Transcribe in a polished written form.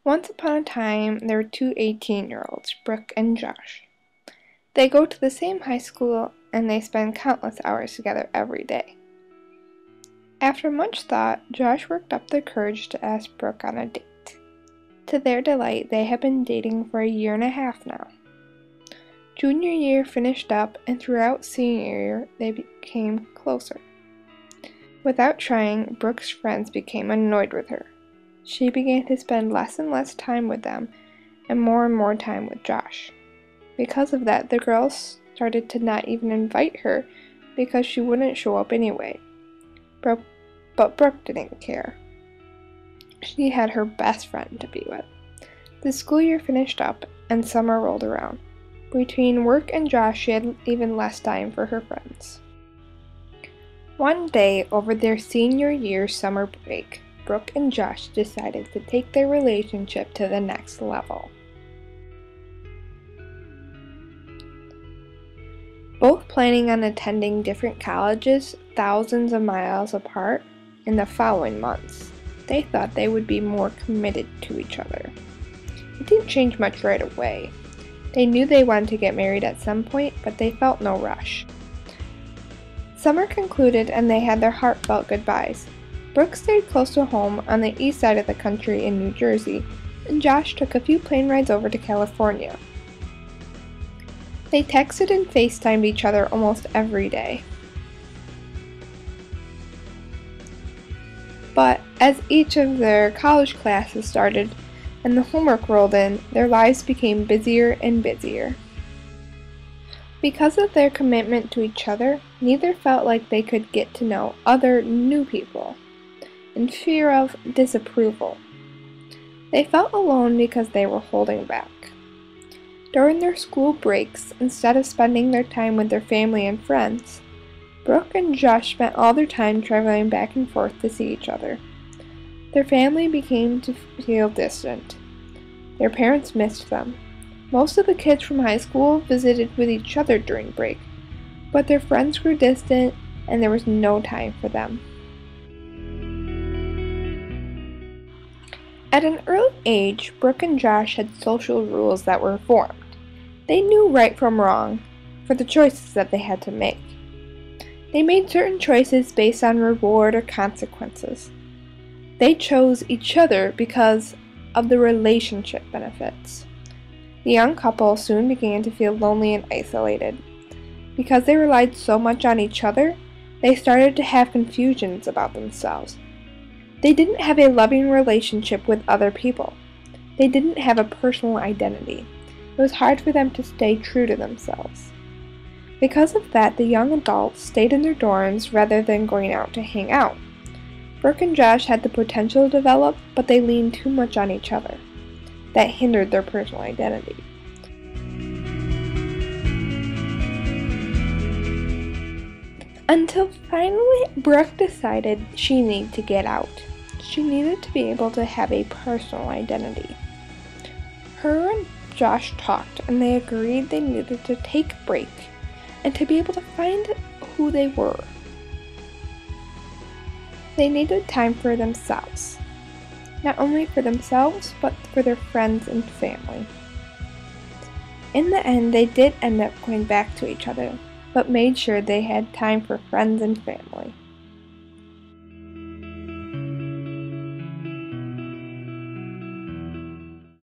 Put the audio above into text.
Once upon a time, there were two 18-year-olds, Brooke and Josh. They go to the same high school, and they spend countless hours together every day. After much thought, Josh worked up the courage to ask Brooke on a date. To their delight, they have been dating for a year and a half now. Junior year finished up, and throughout senior year, they became closer. Without trying, Brooke's friends became annoyed with her. She began to spend less and less time with them, and more time with Josh. Because of that, the girls started to not even invite her because she wouldn't show up anyway. But Brooke didn't care. She had her best friend to be with. The school year finished up, and summer rolled around. Between work and Josh, she had even less time for her friends. One day, over their senior year summer break, Brooke and Josh decided to take their relationship to the next level. Both planning on attending different colleges thousands of miles apart in the following months, they thought they would be more committed to each other. It didn't change much right away. They knew they wanted to get married at some point, but they felt no rush. Summer concluded and they had their heartfelt goodbyes. Brooke stayed close to home on the east side of the country in New Jersey, and Josh took a few plane rides over to California. They texted and FaceTimed each other almost every day. But as each of their college classes started and the homework rolled in, their lives became busier and busier. Because of their commitment to each other, neither felt like they could get to know other new people, in fear of disapproval. They felt alone because they were holding back. During their school breaks, instead of spending their time with their family and friends, Brooke and Josh spent all their time traveling back and forth to see each other. Their family began to feel distant. Their parents missed them. Most of the kids from high school visited with each other during break, but their friends grew distant and there was no time for them. At an early age, Brooke and Josh had social rules that were formed. They knew right from wrong for the choices that they had to make. They made certain choices based on reward or consequences. They chose each other because of the relationship benefits. The young couple soon began to feel lonely and isolated. Because they relied so much on each other, they started to have confusions about themselves. They didn't have a loving relationship with other people. They didn't have a personal identity. It was hard for them to stay true to themselves. Because of that, the young adults stayed in their dorms rather than going out to hang out. Brooke and Josh had the potential to develop, but they leaned too much on each other. That hindered their personal identity. Until finally, Brooke decided she needed to get out. She needed to be able to have a personal identity. Her and Josh talked, and they agreed they needed to take a break and to be able to find who they were. They needed time for themselves. Not only for themselves, but for their friends and family. In the end, they did end up going back to each other, but made sure they had time for friends and family.